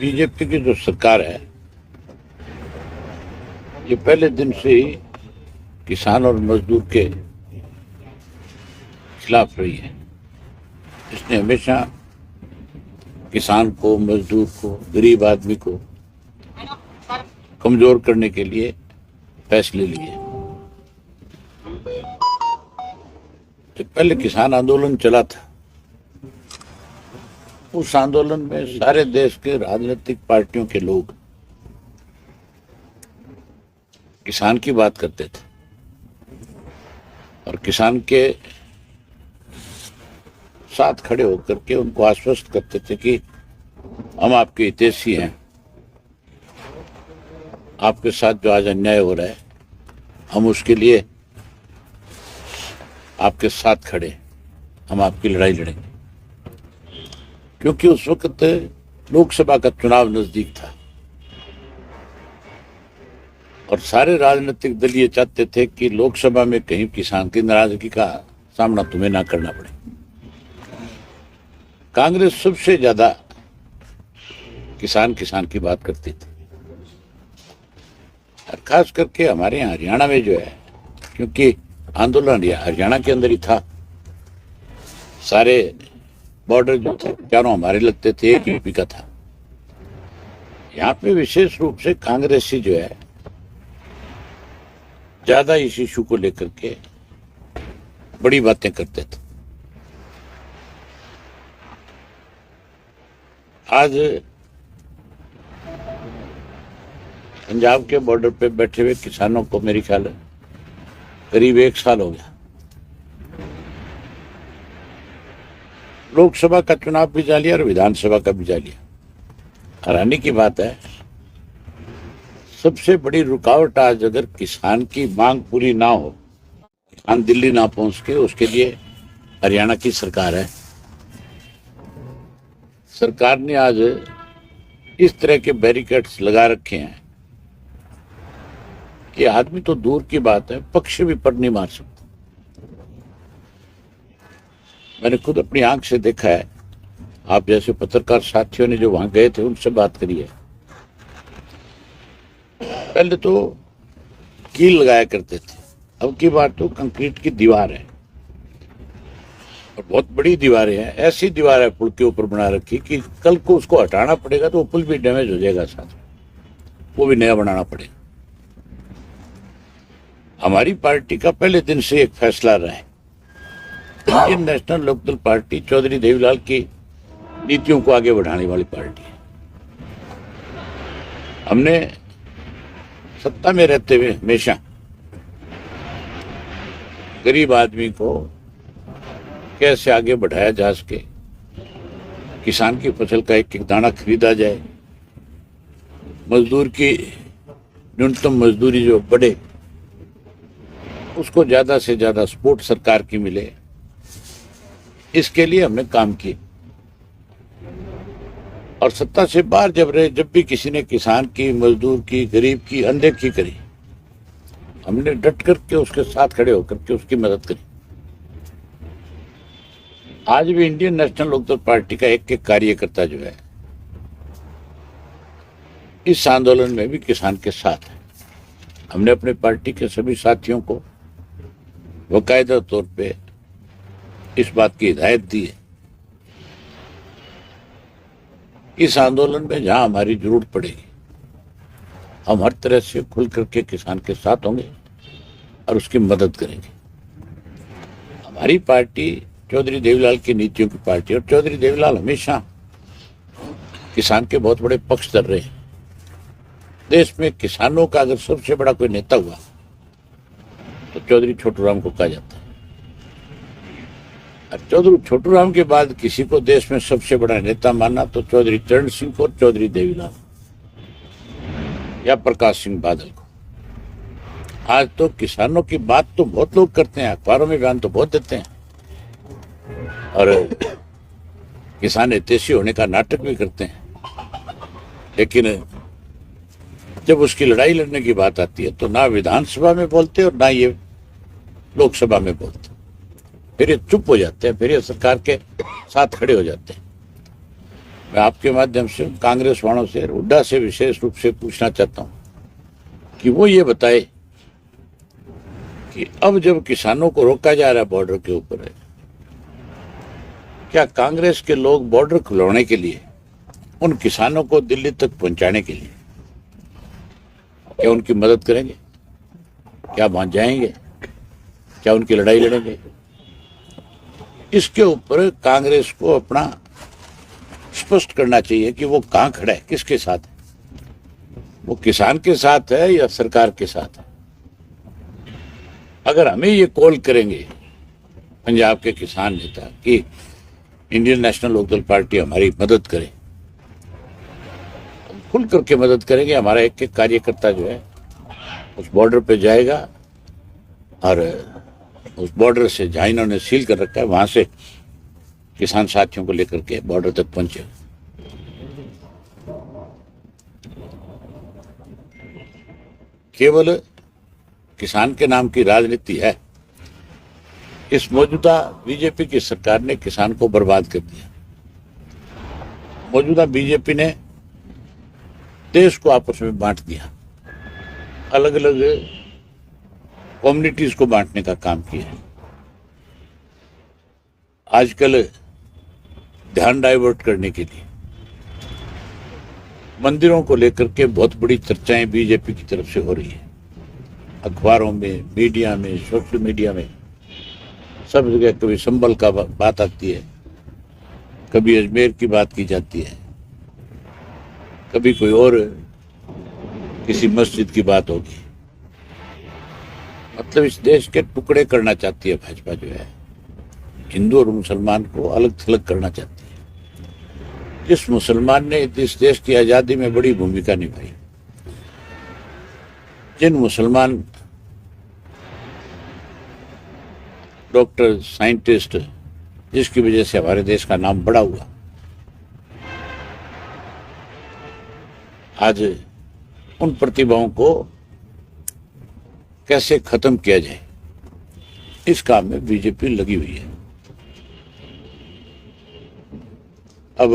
BJP की जो सरकार है ये पहले दिन से ही किसान और मजदूर के खिलाफ रही है। इसने हमेशा किसान को, मजदूर को, गरीब आदमी को कमजोर करने के लिए फैसले लिए। जो पहले किसान आंदोलन चला था उस आंदोलन में सारे देश के राजनीतिक पार्टियों के लोग किसान की बात करते थे और किसान के साथ खड़े होकर के उनको आश्वस्त करते थे कि हम आपके हितैषी हैं, आपके साथ जो आज अन्याय हो रहा है हम उसके लिए आपके साथ खड़े, हम आपकी लड़ाई लड़ेंगे। क्योंकि उस वक्त लोकसभा का चुनाव नजदीक था और सारे राजनीतिक दल ये चाहते थे कि लोकसभा में कहीं किसान की नाराजगी का सामना तुम्हें ना करना पड़े। कांग्रेस सबसे ज्यादा किसान की बात करती थी और खास करके हमारे यहाँ हरियाणा में जो है, क्योंकि आंदोलन हरियाणा के अंदर ही था, सारे बॉर्डर जो थे चारों हमारे लगते थे, एक यूपी का था। यहाँ पे विशेष रूप से कांग्रेसी जो है ज्यादा इस इशू को लेकर के बड़ी बातें करते थे। आज पंजाब के बॉर्डर पे बैठे हुए किसानों को मेरी ख्याल है करीब 1 साल हो गया। लोकसभा का चुनाव भी जा लिया और विधानसभा का भी जा लिया। हैरानी की बात है, सबसे बड़ी रुकावट आज अगर किसान की मांग पूरी ना हो, किसान दिल्ली ना पहुंच के, उसके लिए हरियाणा की सरकार है। सरकार ने आज इस तरह के बैरिकेड्स लगा रखे हैं कि आदमी तो दूर की बात है, पक्षी भी पर नहीं मार सकता। मैंने खुद अपनी आंख से देखा है, आप जैसे पत्रकार साथियों ने जो वहां गए थे उनसे बात करी है। पहले तो कील लगाया करते थे, अब की बात तो कंक्रीट की दीवार है और बहुत बड़ी दीवारें हैं। ऐसी दीवार है पुल के ऊपर बना रखी कि कल को उसको हटाना पड़ेगा तो वो पुल भी डैमेज हो जाएगा, साथ वो भी नया बनाना पड़ेगा। हमारी पार्टी का पहले दिन से एक फैसला रहा है, Indian National Lokdal party Chaudhary Devilal की नीतियों को आगे बढ़ाने वाली पार्टी है। हमने सत्ता में रहते हुए हमेशा गरीब आदमी को कैसे आगे बढ़ाया जा सके, किसान की फसल का एक एक दाना खरीदा जाए, मजदूर की न्यूनतम मजदूरी जो बढ़े उसको ज्यादा से ज्यादा सपोर्ट सरकार की मिले, इसके लिए हमने काम किए। और सत्ता से बाहर जब रहे, जब भी किसी ने किसान की, मजदूर की, गरीब की अनदेखी करी, हमने डट करके उसके साथ खड़े होकर के उसकी मदद करी। आज भी इंडियन नेशनल लोकदल पार्टी का एक एक कार्यकर्ता जो है इस आंदोलन में भी किसान के साथ है। हमने अपने पार्टी के सभी साथियों को बाकायदा तौर पे इस बात की हिदायत दी है, इस आंदोलन में जहां हमारी जरूरत पड़ेगी हम हर तरह से खुल करके किसान के साथ होंगे और उसकी मदद करेंगे। हमारी पार्टी चौधरी देवीलाल की नीतियों की पार्टी, और चौधरी देवीलाल हमेशा किसान के बहुत बड़े पक्षधर रहे। देश में किसानों का अगर सबसे बड़ा कोई नेता हुआ तो चौधरी छोटूराम को कहा जाता है। और चौधरी छोटूराम के बाद किसी को देश में सबसे बड़ा नेता मानना तो चौधरी चरण सिंह को, चौधरी देवीलाल या प्रकाश सिंह बादल को। आज तो किसानों की बात तो बहुत लोग करते हैं, अखबारों में बयान तो बहुत देते हैं और किसान हितैषी होने का नाटक भी करते हैं, लेकिन जब उसकी लड़ाई लड़ने की बात आती है तो ना विधानसभा में बोलते और ना ये लोकसभा में बोलते, फिर ये चुप हो जाते हैं, फिर ये सरकार के साथ खड़े हो जाते हैं। मैं आपके माध्यम से कांग्रेस वालों से, हुड्डा से विशेष रूप से पूछना चाहता हूं कि वो ये बताए कि अब जब किसानों को रोका जा रहा है बॉर्डर के ऊपर है, क्या कांग्रेस के लोग बॉर्डर खुलवाने के लिए, उन किसानों को दिल्ली तक पहुंचाने के लिए क्या उनकी मदद करेंगे? क्या वहां जाएंगे? क्या उनकी लड़ाई लड़ेंगे? इसके ऊपर कांग्रेस को अपना स्पष्ट करना चाहिए कि वो कहां खड़ा है, किसके साथ है। वो किसान के साथ है या सरकार के साथ है? अगर हमें ये कॉल करेंगे पंजाब के किसान नेता कि इंडियन नेशनल लोकदल पार्टी हमारी मदद करे, हम खुल करके मदद करेंगे। हमारा एक एक कार्यकर्ता जो है उस बॉर्डर पे जाएगा और उस बॉर्डर से जहां इन्होंने सील कर रखा है वहां से किसान साथियों को लेकर के बॉर्डर तक पहुंचे। केवल किसान के नाम की राजनीति है। इस मौजूदा बीजेपी की सरकार ने किसान को बर्बाद कर दिया। मौजूदा बीजेपी ने देश को आपस में बांट दिया, अलग अलग कम्युनिटीज को बांटने का काम किया। आजकल ध्यान डाइवर्ट करने के लिए मंदिरों को लेकर के बहुत बड़ी चर्चाएं बीजेपी की तरफ से हो रही है। अखबारों में, मीडिया में, सोशल मीडिया में, सब जगह कभी संभल का बात आती है, कभी अजमेर की बात की जाती है, कभी कोई और किसी मस्जिद की बात होगी। मतलब इस देश के टुकड़े करना चाहती है भाजपा जो है, हिंदू और मुसलमान को अलग थलग करना चाहती है। जिस मुसलमान ने इस देश की आजादी में बड़ी भूमिका निभाई, जिन मुसलमान डॉक्टर, साइंटिस्ट, जिसकी वजह से हमारे देश का नाम बड़ा हुआ, आज उन प्रतिभाओं को कैसे खत्म किया जाए, इस काम में बीजेपी लगी हुई है। अब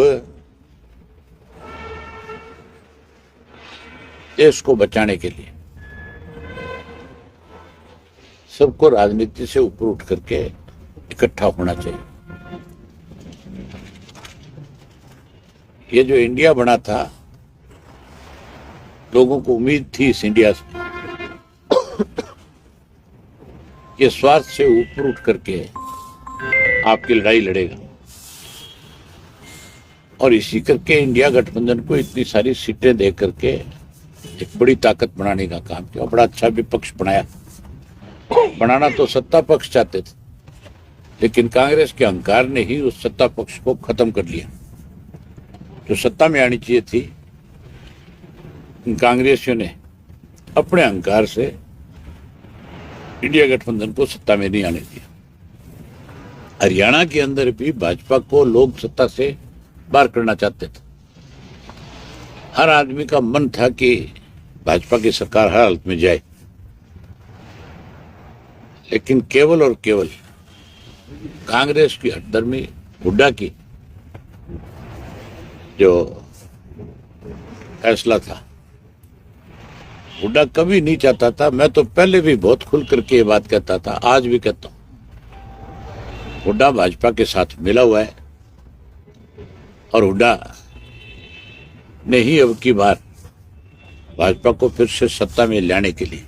देश को बचाने के लिए सबको राजनीति से ऊपर उठ करके इकट्ठा होना चाहिए। ये जो इंडिया बना था, लोगों को उम्मीद थी इस इंडिया से, ये स्वार्थ से ऊपर उठ करके आपकी लड़ाई लड़ेगा और इसी करके इंडिया गठबंधन को इतनी सारी सीटें दे करके एक बड़ी ताकत बनाने का काम किया। बड़ा अच्छा विपक्ष बनाया। बनाना तो सत्ता पक्ष चाहते थे, लेकिन कांग्रेस के अहंकार ने ही उस सत्ता पक्ष को खत्म कर लिया। जो सत्ता में आनी चाहिए थी, कांग्रेसियों ने अपने अहंकार से इंडिया गठबंधन को सत्ता में नहीं आने दिया। हरियाणा के अंदर भी भाजपा को लोग सत्ता से बाहर करना चाहते थे। हर आदमी का मन था कि भाजपा की सरकार हर हालत में जाए, लेकिन केवल और केवल कांग्रेस की हठधर्मी, हुड्डा की जो फैसला था, हुड्डा कभी नहीं चाहता था। मैं तो पहले भी बहुत खुल करके ये बात कहता था, आज भी कहता हूं, हुड्डा भाजपा के साथ मिला हुआ है और हुड्डा ने ही अब की बार भाजपा को फिर से सत्ता में लाने के लिए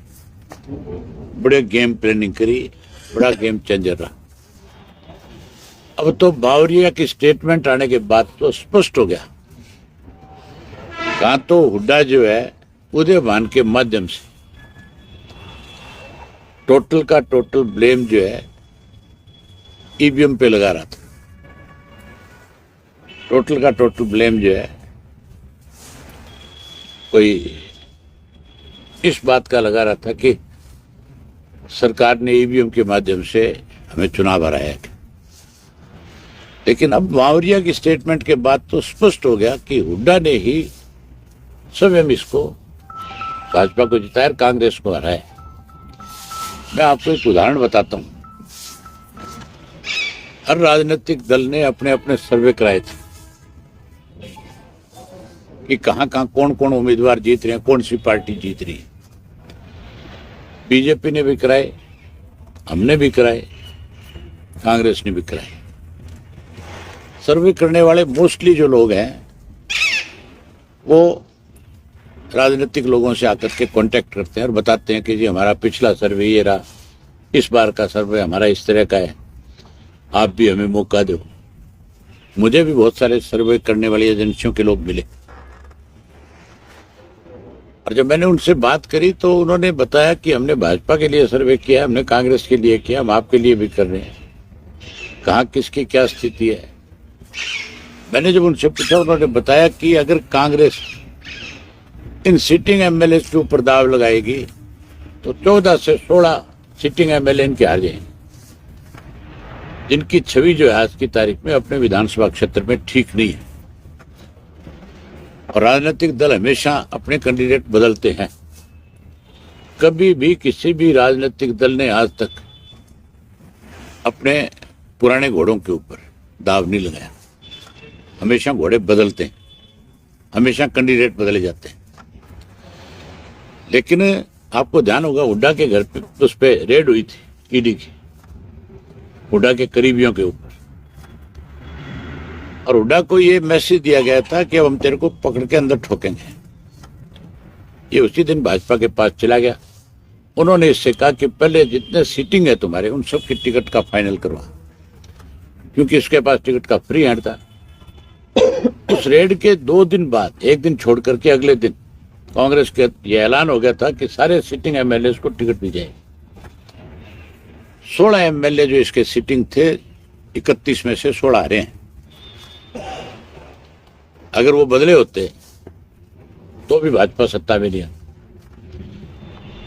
बड़े गेम प्लानिंग करी, बड़ा गेम चेंजर रहा। अब तो बावरिया की स्टेटमेंट आने के बाद तो स्पष्ट हो गया, कहां तो हुड्डा जो है उदयभान के माध्यम से टोटल का टोटल ब्लेम जो है ईवीएम पे लगा रहा था। टोटल का टोटल ब्लेम जो है कोई इस बात का लगा रहा था कि सरकार ने ईवीएम के माध्यम से हमें चुनाव हराया। लेकिन अब बावरिया की स्टेटमेंट के बाद तो स्पष्ट हो गया कि हुड्डा ने ही स्वयं इसको भाजपा को जिताया, कांग्रेस को हराया। मैं आपको एक उदाहरण बताता हूं। हर राजनीतिक दल ने अपने अपने सर्वे कराए थे। कि कहां कहां कौन कौन उम्मीदवार जीत रहे हैं, कौन सी पार्टी जीत रही है। बीजेपी ने भी कराए, हमने भी कराए, कांग्रेस ने भी कराए। सर्वे करने वाले मोस्टली जो लोग हैं वो राजनीतिक लोगों से आकर के कांटेक्ट करते हैं और बताते हैं कि जी हमारा पिछला सर्वे ये रहा, इस बार का सर्वे हमारा इस तरह का है, आप भी हमें मौका दो। मुझे भी बहुत सारे सर्वे करने वाली एजेंसियों के लोग मिले और जब मैंने उनसे बात करी तो उन्होंने बताया कि हमने भाजपा के लिए सर्वे किया, हमने कांग्रेस के लिए किया, हम आपके लिए भी कर रहे हैं। कहाँ किसकी क्या स्थिति है। मैंने जब उनसे पूछा, उन्होंने बताया कि अगर कांग्रेस इन सिटिंग एमएलए के ऊपर दाव लगाएगी तो 14 से 16 सिटिंग एमएलए इनके हार जाएंगे, जिनकी छवि जो है आज की तारीख में अपने विधानसभा क्षेत्र में ठीक नहीं है। और राजनीतिक दल हमेशा अपने कैंडिडेट बदलते हैं। कभी भी किसी भी राजनीतिक दल ने आज तक अपने पुराने घोड़ों के ऊपर दाव नहीं लगाया। हमेशा घोड़े बदलते हैं, हमेशा कैंडिडेट बदले जाते हैं। लेकिन आपको ध्यान होगा, हुड्डा के घर पे उस पे रेड हुई थी ईडी की, हुड्डा के करीबियों के ऊपर, और हुड्डा को ये मैसेज दिया गया था कि अब हम तेरे को पकड़ के अंदर ठोकेंगे। ये उसी दिन भाजपा के पास चला गया। उन्होंने इससे कहा कि पहले जितने सीटिंग है तुम्हारे उन सब की टिकट का फाइनल करवा, क्योंकि इसके पास टिकट का फ्री हैंड था। उस रेड के 2 दिन बाद, एक दिन छोड़ करके अगले दिन कांग्रेस के ये ऐलान हो गया था कि सारे सिटिंग एमएलए को टिकट दी जाएगी। 16 एमएलए जो इसके सिटिंग थे, 31 में से 16 आ रहे हैं। अगर वो बदले होते तो भी भाजपा सत्ता में नहीं आती।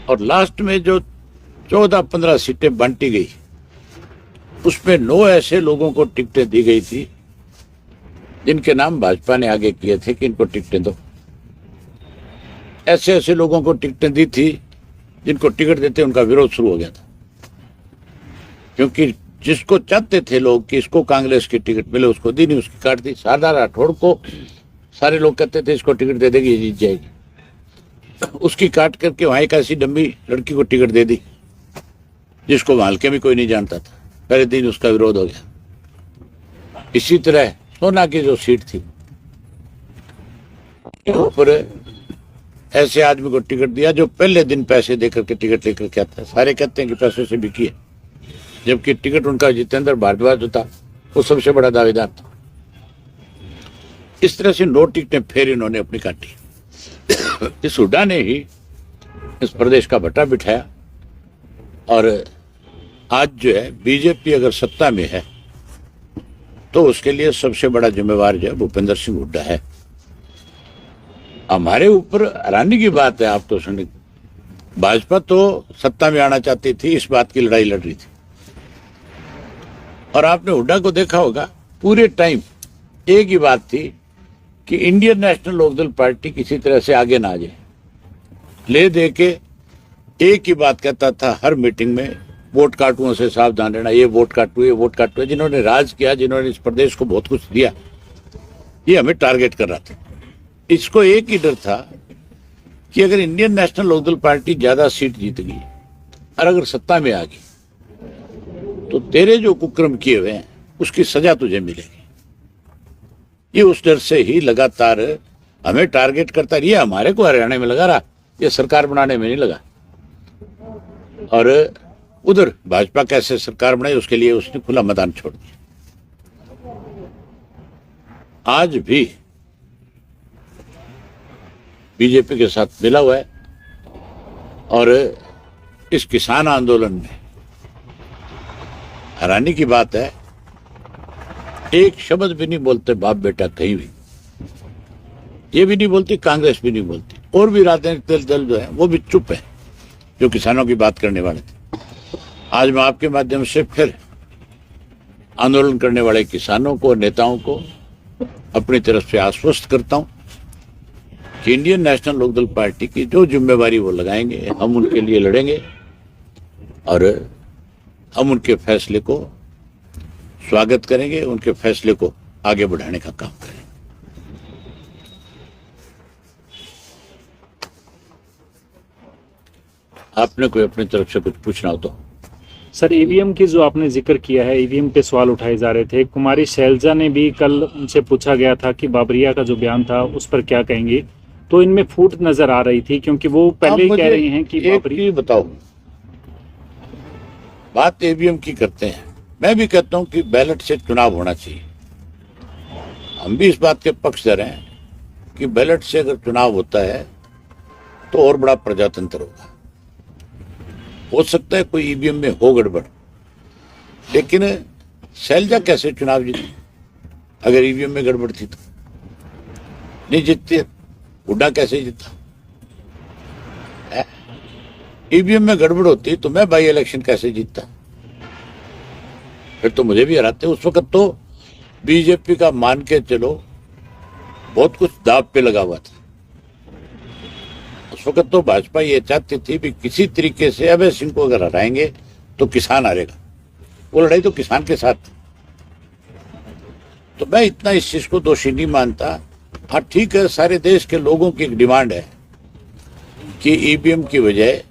और लास्ट में जो 14-15 सीटें बांटी गई, उसमें 9 ऐसे लोगों को टिकटें दी गई थी जिनके नाम भाजपा ने आगे किए थे कि इनको टिकटें दो। ऐसे ऐसे लोगों को टिकटें दी थी जिनको टिकट देते उनका विरोध शुरू हो गया था, क्योंकि जिसको चाहते थे लोग कि इसको कांग्रेस की टिकट मिले, उसको दी नहीं, उसकी काट दी। शारदा राठौड़ को सारे लोग कहते थे इसको टिकट दे देगी, ये जीत जाएगी, उसकी काट करके वहां एक ऐसी डम्बी लड़की को टिकट दे दी जिसको वहां हल्के में कोई नहीं जानता था। पहले दिन उसका विरोध हो गया। इसी तरह सोना की जो सीट थी, ऊपर ऐसे आदमी को टिकट दिया जो पहले दिन पैसे देकर के टिकट लेकर के आता है। सारे कहते हैं कि पैसे से बिकी है, जबकि टिकट उनका जितेंद्र भारद्वाज जो था वो सबसे बड़ा दावेदार था। इस तरह से 9 टिकटें फिर इन्होंने अपनी काटी। इस हुड्डा ने ही इस प्रदेश का भट्टा बिठाया। और आज जो है बीजेपी अगर सत्ता में है तो उसके लिए सबसे बड़ा जिम्मेवार जो है भूपेंद्र सिंह हुड्डा है। हमारे ऊपर हैरानी की बात है, आप तो सुनिए, भाजपा तो सत्ता में आना चाहती थी, इस बात की लड़ाई लड़ रही थी। और आपने हुड्डा को देखा होगा, पूरे टाइम एक ही बात थी कि इंडियन नेशनल लोकदल पार्टी किसी तरह से आगे ना आ जाए। ले दे के एक ही बात कहता था हर मीटिंग में, वोट काटुओं से सावधान रहना, ये वोट काटू, ये वोट काटू। जिन्होंने राज किया, जिन्होंने इस प्रदेश को बहुत कुछ दिया, ये हमें टारगेट कर रहा था। इसको एक ही डर था कि अगर इंडियन नेशनल लोकदल पार्टी ज्यादा सीट जीत गई और अगर सत्ता में आ गई तो तेरे जो कुकर्म किए हुए हैं उसकी सजा तुझे मिलेगी। ये उस डर से ही लगातार हमें टारगेट करता रही। हमारे को हरियाणा में लगा रहा, ये सरकार बनाने में नहीं लगा। और उधर भाजपा कैसे सरकार बनाई उसके लिए उसने खुला मैदान छोड़ दिया। आज भी बीजेपी के साथ मिला हुआ है और इस किसान आंदोलन में हैरानी की बात है, एक शब्द भी नहीं बोलते बाप बेटा कहीं भी। ये भी नहीं बोलती, कांग्रेस भी नहीं बोलती, और भी राजनीतिक दल जो है वो भी चुप है जो किसानों की बात करने वाले थे। आज मैं आपके माध्यम से फिर आंदोलन करने वाले किसानों को, नेताओं को अपनी तरफ से आश्वस्त करता हूं कि इंडियन नेशनल लोकदल पार्टी की जो जिम्मेवारी वो लगाएंगे, हम उनके लिए लड़ेंगे और हम उनके फैसले को स्वागत करेंगे, उनके फैसले को आगे बढ़ाने का काम करेंगे। आपने कोई अपनी तरफ से कुछ पूछना हो तो। सर, ईवीएम की जो आपने जिक्र किया है, ईवीएम पे सवाल उठाए जा रहे थे। कुमारी शैलजा ने भी कल उनसे पूछा गया था कि बाबरिया का जो बयान था उस पर क्या कहेंगे, तो इनमें फूट नजर आ रही थी, क्योंकि वो आप पहले ही कह मुझे रही हैं कि एक चीज बताओ, बात ईवीएम की करते हैं, मैं भी कहता हूं कि बैलेट से चुनाव होना चाहिए। हम भी इस बात के पक्षधर हैं कि बैलेट से अगर चुनाव होता है तो और बड़ा प्रजातंत्र होगा। हो सकता है कोई ईवीएम में हो गड़बड़, लेकिन शैलजा कैसे चुनाव जीती अगर ईवीएम में गड़बड़ थी तो? नहीं जीतती। हुड्डा कैसे जीता? ईवीएम में गड़बड़ होती तो मैं बाई इलेक्शन कैसे जीतता? फिर तो मुझे भी हराते। उस वक्त तो बीजेपी का मान के चलो बहुत कुछ दाव पे लगा हुआ था। उस वक्त तो भाजपा ये चाहती थी भी किसी तरीके से अभय सिंह को अगर हराएंगे तो किसान हारेगा। वो लड़ाई तो किसान के साथ थी। तो मैं इतना इस चीज को दोषी नहीं मानता। हाँ ठीक है, सारे देश के लोगों की एक डिमांड है कि ईवीएम की बजाय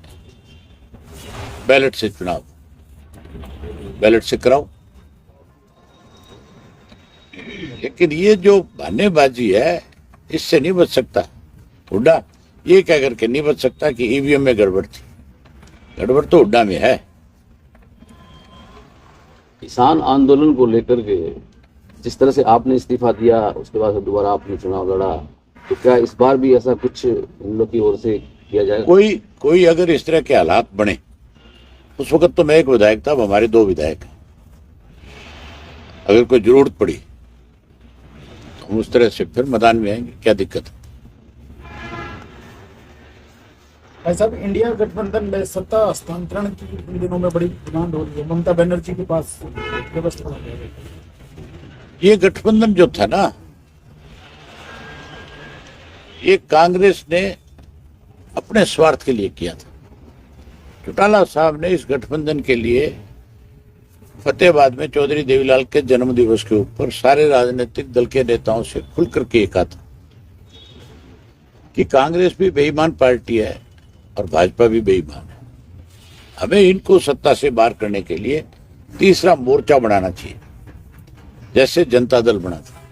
बैलेट से चुनाव, बैलेट से कराओ। लेकिन ये जो बहानेबाजी है इससे नहीं बच सकता हुड्डा। ये कह करके नहीं बच सकता कि ईवीएम में गड़बड़ थी। गड़बड़ तो हुड्डा में है। किसान आंदोलन को लेकर के जिस तरह से आपने इस्तीफा दिया, उसके बाद दोबारा आपने चुनाव लड़ा, तो क्या इस बार भी ऐसा कुछ इन लोग की ओर से किया जाएगा? कोई अगर इस तरह के हालात बने, उस वक्त तो मैं एक विधायक था, अब हमारे 2 विधायक हैं। अगर कोई जरूरत पड़ी तो हम उस तरह से फिर मैदान में आएंगे, क्या दिक्कत है? भाई साहब, इंडिया गठबंधन में सत्ता हस्तांतरण की इन दिनों में बड़ी डिमांड हो रही है। ममता बनर्जी के पास व्यवस्था है। ये गठबंधन जो था ना, ये कांग्रेस ने अपने स्वार्थ के लिए किया था। चौटाला साहब ने इस गठबंधन के लिए फतेहाबाद में चौधरी देवीलाल के जन्म दिवस के ऊपर सारे राजनीतिक दल के नेताओं से खुल करके कहा था कि कांग्रेस भी बेईमान पार्टी है और भाजपा भी बेईमान है। हमें इनको सत्ता से बाहर करने के लिए तीसरा मोर्चा बनाना चाहिए, जैसे जनता दल बना था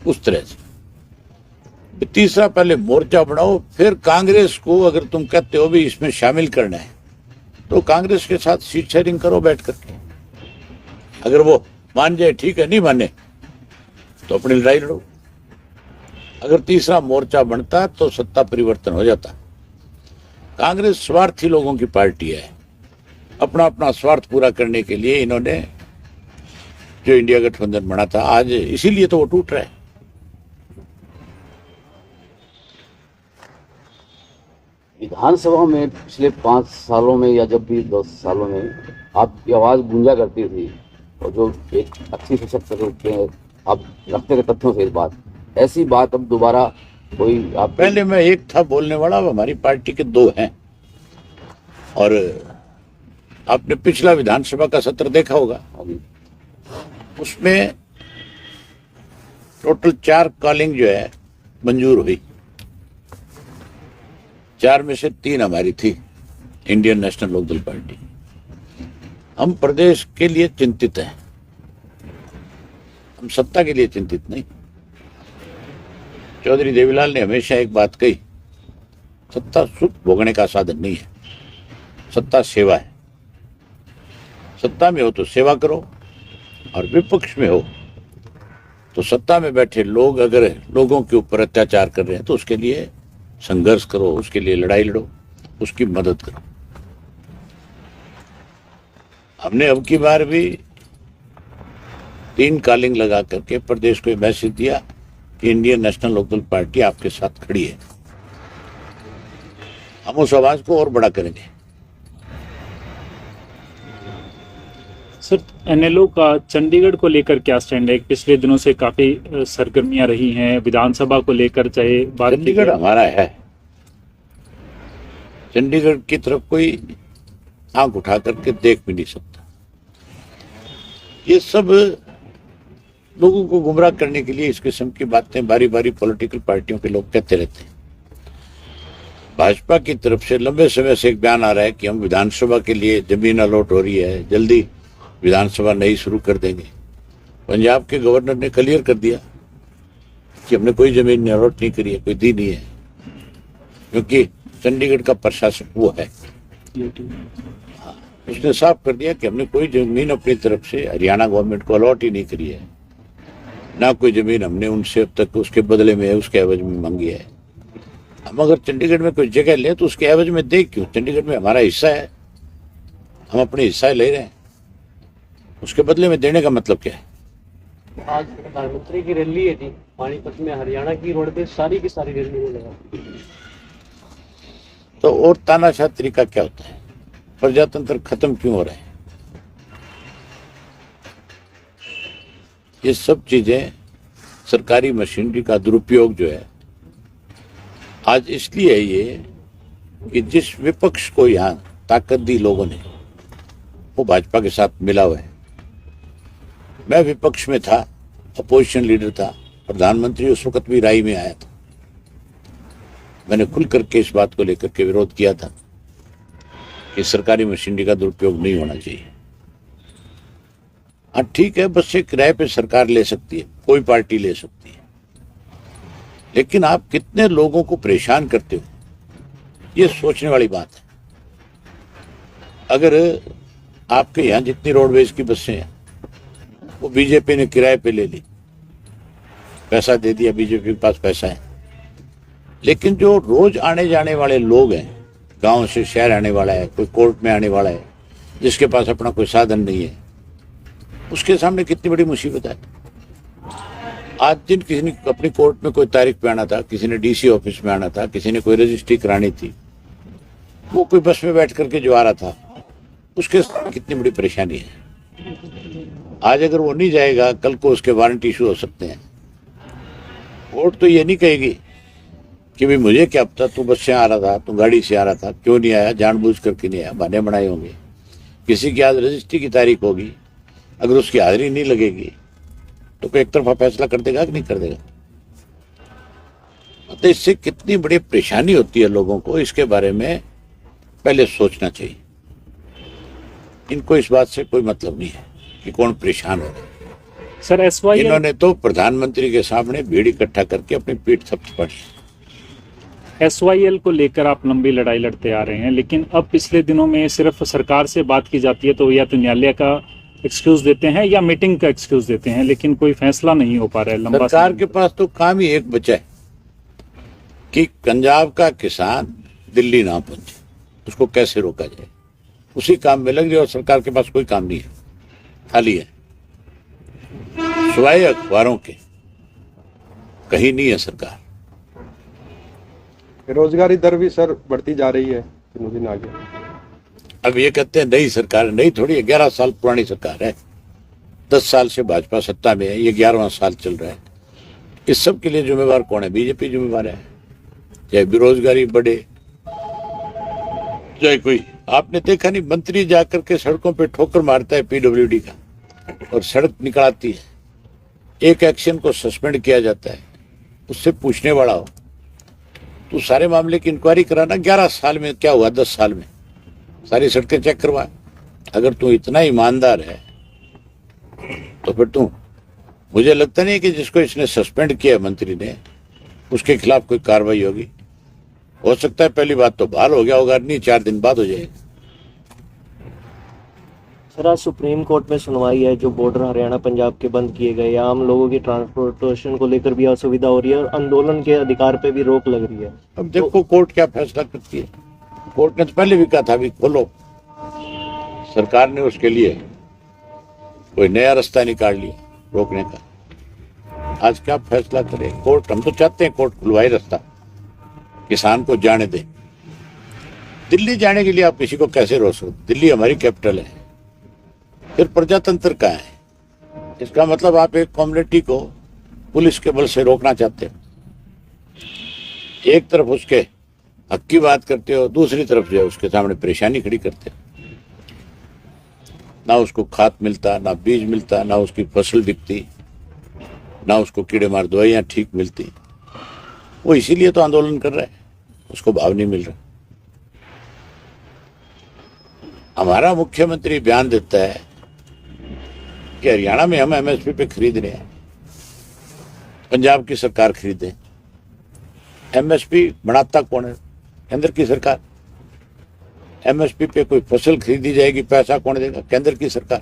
उस तरह से। तीसरा पहले मोर्चा बनाओ, फिर कांग्रेस को अगर तुम कहते हो भी इसमें शामिल करना है तो कांग्रेस के साथ सीट शेयरिंग करो बैठ करके। अगर वो मान जाए ठीक है, नहीं माने तो अपनी लड़ाई लड़ो। अगर तीसरा मोर्चा बनता तो सत्ता परिवर्तन हो जाता। कांग्रेस स्वार्थी लोगों की पार्टी है। अपना अपना स्वार्थ पूरा करने के लिए इन्होंने जो इंडिया गठबंधन बना था, आज इसीलिए तो वो टूट रहा है। विधानसभा में पिछले 5 सालों में या जब भी 10 सालों में आपकी आवाज गूंजा करती थी, और जो एक अच्छी सशक्त रूप में आप रखते थे तथ्यों से, इस बात ऐसी बात अब दोबारा कोई आप? पहले मैं एक था बोलने वाला, अब हमारी पार्टी के 2 हैं। और आपने पिछला विधानसभा का सत्र देखा होगा, उसमें टोटल 4 कॉलिंग जो है मंजूर हुई। 4 में से 3 हमारी थी, इंडियन नेशनल लोकदल पार्टी। हम प्रदेश के लिए चिंतित हैं, हम सत्ता के लिए चिंतित नहीं। चौधरी देवीलाल ने हमेशा एक बात कही, सत्ता सुख भोगने का साधन नहीं है, सत्ता सेवा है। सत्ता में हो तो सेवा करो, और विपक्ष में हो तो सत्ता में बैठे लोग अगर लोगों के ऊपर अत्याचार कर रहे हैं तो उसके लिए संघर्ष करो, उसके लिए लड़ाई लड़ो, उसकी मदद करो। हमने अब की बार भी 3 कॉलिंग लगा करके प्रदेश को मैसेज दिया कि इंडियन नेशनल लोकदल पार्टी आपके साथ खड़ी है। हम उस आवाज को और बड़ा करेंगे। सर, एनएलओ का चंडीगढ़ को लेकर क्या स्टैंड है? पिछले दिनों से काफी सरगर्मियां रही हैं विधानसभा को लेकर, चाहे बात चंडीगढ़ हमारा है। चंडीगढ़ की तरफ कोई आंख उठा करके देख भी नहीं सकता। ये सब लोगों को गुमराह करने के लिए इस किस्म की बातें बारी बारी पॉलिटिकल पार्टियों के लोग कहते रहते हैं। भाजपा की तरफ से लंबे समय से एक बयान आ रहा है कि हम विधानसभा के लिए जमीन अलॉट हो रही है, जल्दी विधानसभा नई शुरू कर देंगे। पंजाब के गवर्नर ने क्लियर कर दिया कि हमने कोई जमीन अलॉट नहीं करी है, कोई दी नहीं है, क्योंकि चंडीगढ़ का प्रशासक वो है। उसने साफ कर दिया कि हमने कोई जमीन अपनी तरफ से हरियाणा गवर्नमेंट को अलॉट ही नहीं करी है, ना कोई जमीन हमने उनसे अब तक उसके बदले में उसके एवज में मांगी है। हम अगर चंडीगढ़ में कोई जगह लें तो उसके एवज में दे क्यों? चंडीगढ़ में हमारा हिस्सा है, हम अपने हिस्सा ले रहे हैं, उसके बदले में देने का मतलब क्या है? आज प्रधानमंत्री की रैली है जी पानीपत में, हरियाणा की रोडवेज सारी की सारी रैली में लगा। तो और तानाशाह तरीका क्या होता है? प्रजातंत्र खत्म क्यों हो रहे हैं? ये सब चीजें सरकारी मशीनरी का दुरुपयोग जो है आज इसलिए है ये कि जिस विपक्ष को यहां ताकत दी लोगों ने वो भाजपा के साथ मिला हुआ है। मैं विपक्ष में था, अपोजिशन लीडर था, प्रधानमंत्री उस वक्त भी राय में आया था। मैंने खुल करके इस बात को लेकर के विरोध किया था कि सरकारी मशीनरी का दुरुपयोग नहीं होना चाहिए। हाँ ठीक है, बस से किराए पे सरकार ले सकती है, कोई पार्टी ले सकती है, लेकिन आप कितने लोगों को परेशान करते हो ये सोचने वाली बात है। अगर आपके यहाँ जितनी रोडवेज की बसें हैं वो बीजेपी ने किराए पे ले ली, पैसा दे दिया, बीजेपी के पास पैसा है, लेकिन जो रोज आने जाने वाले लोग हैं, गांव से शहर आने वाला है, कोई कोर्ट में आने वाला है, जिसके पास अपना कोई साधन नहीं है, उसके सामने कितनी बड़ी मुसीबत है। आज दिन किसी ने अपनी कोर्ट में कोई तारीख पे आना था, किसी ने डीसी ऑफिस में आना था, किसी ने कोई रजिस्ट्री करानी थी, वो कोई बस में बैठ करके जो आ रहा था उसके साथ कितनी बड़ी परेशानी है। आज अगर वो नहीं जाएगा, कल को उसके वारंट इशू हो सकते हैं। कोर्ट तो ये नहीं कहेगी कि भाई मुझे क्या पता, तू बस से आ रहा था, तू गाड़ी से आ रहा था, क्यों नहीं आया, जानबूझ करके नहीं आया, बहाने बनाए होंगे। किसी की आज रजिस्ट्री की तारीख होगी, अगर उसकी हाजिरी नहीं लगेगी तो कोई एक तरफा फैसला कर देगा कि नहीं कर देगा? तो इससे कितनी बड़ी परेशानी होती है लोगों को, इसके बारे में पहले सोचना चाहिए। इनको इस बात से कोई मतलब नहीं है कि कौन परेशान हो रहा है। सर SYL इन्होंने तो प्रधानमंत्री के सामने भीड़ इकट्ठा करके अपनी पीठ थपथपाई। SYL को लेकर आप लंबी लड़ाई लड़ते आ रहे हैं, लेकिन अब पिछले दिनों में सिर्फ सरकार से बात की जाती है तो या तो न्यायालय का एक्सक्यूज देते हैं या मीटिंग का एक्सक्यूज देते हैं, लेकिन कोई फैसला नहीं हो पा रहा है। लंबा सरकार के पास तो काम ही एक बचा है कि पंजाब का किसान दिल्ली ना पहुंचे, उसको कैसे रोका जाए, उसी काम में लग रही है। और सरकार के पास कोई काम नहीं है, खाली है, सिवाय अखबारों के कहीं नहीं है सरकार। बेरोजगारी दर भी सर बढ़ती जा रही है दिनों दिन आगे। अब ये कहते हैं नई सरकार, नई थोड़ी है, 11 साल पुरानी सरकार है। 10 साल से भाजपा सत्ता में है, ये 11वां साल चल रहा है। इस सब के लिए जिम्मेवार कौन है? बीजेपी जिम्मेवार है। चाहे बेरोजगारी बढ़े, चाहे कोई, आपने देखा नहीं, मंत्री जाकर के सड़कों पे ठोकर मारता है PWD का और सड़क निकलाती है, एक एक्शन को सस्पेंड किया जाता है, उससे पूछने वाला हो तो सारे मामले की इंक्वायरी कराना। 11 साल में क्या हुआ? 10 साल में सारी सड़कें चेक करवा। अगर तू इतना ईमानदार है तो फिर तू, मुझे लगता नहीं कि जिसको इसने सस्पेंड किया मंत्री ने उसके खिलाफ कोई कार्रवाई होगी। हो सकता है पहली बात तो बहाल हो गया होगा, नहीं 4 दिन बाद हो जाएगा। सर आज सुप्रीम कोर्ट में सुनवाई है, जो बॉर्डर हरियाणा पंजाब के बंद किए गए, आम लोगों की ट्रांसपोर्टेशन को लेकर भी असुविधा हो रही है और आंदोलन के अधिकार पे भी रोक लग रही है। अब देखो कोर्ट क्या फैसला करती है। कोर्ट ने तो पहले भी कहा था भी खोलो, सरकार ने उसके लिए कोई नया रास्ता निकाल लिया रोकने का। आज क्या फैसला करे कोर्ट? हम तो चाहते हैं कोर्ट खुलवाए रास्ता, किसान को जाने दे। दिल्ली जाने के लिए आप किसी को कैसे रोक सकते? दिल्ली हमारी कैपिटल है, फिर प्रजातंत्र का है। इसका मतलब आप एक कम्युनिटी को पुलिस के बल से रोकना चाहते हो। एक तरफ उसके हक की बात करते हो, दूसरी तरफ जो है उसके सामने परेशानी खड़ी करते हो। ना उसको खाद मिलता, ना बीज मिलता, ना उसकी फसल बिकती, ना उसको कीड़े मार दवाइयाँ ठीक मिलती। वो इसीलिए तो आंदोलन कर रहा है। उसको भाव नहीं मिल रहा। हमारा मुख्यमंत्री बयान देता है कि हरियाणा में हम एमएसपी पे खरीद रहे हैं, पंजाब की सरकार खरीदे। एमएसपी बनाता कौन है? केंद्र की सरकार। एमएसपी पे कोई फसल खरीदी जाएगी, पैसा कौन देगा? केंद्र की सरकार।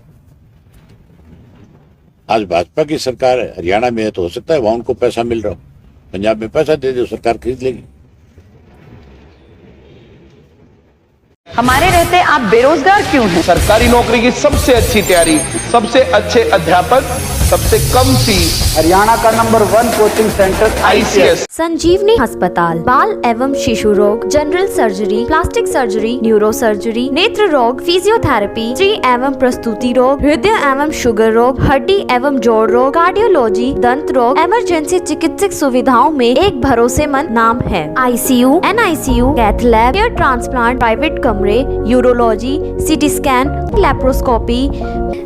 आज भाजपा की सरकार हरियाणा में है तो हो सकता है वहां उनको पैसा मिल रहा हो, पंजाब में पैसा दे दो, सरकार खरीद लेगी। हमारे रहते आप बेरोजगार क्यों हैं? सरकारी नौकरी की सबसे अच्छी तैयारी, सबसे अच्छे अध्यापक, सबसे कम फीस, हरियाणा का नंबर 1 कोचिंग सेंटर ICS। संजीवनी अस्पताल बाल एवं शिशु रोग, general surgery, plastic surgery, neuro surgery, नेत्र रोग, फिजियोथेरेपी, स्त्री एवं प्रस्तुति रोग, हृदय एवं शुगर रोग, हड्डी एवं जोड़ रोग, कार्डियोलॉजी, दंत रोग, इमरजेंसी चिकित्सक सुविधाओं में एक भरोसेमंद नाम है। ICU, NICU, cath lab, hair transplant, private कमरे, urology, CT scan, laparoscopy,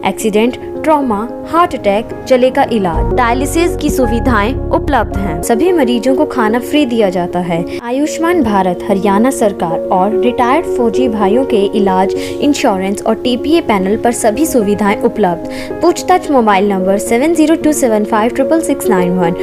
accident, trauma, heart attack, जले का इलाज, डायलिसिस की सुविधाएं उपलब्ध हैं। सभी मरीजों को खाना फ्री दिया जाता है। आयुष्मान भारत हरियाणा सरकार और रिटायर्ड फौजी भाइयों के इलाज, इंश्योरेंस और TPA पैनल पर सभी सुविधाएं उपलब्ध। पूछताछ मोबाइल नंबर 7027566691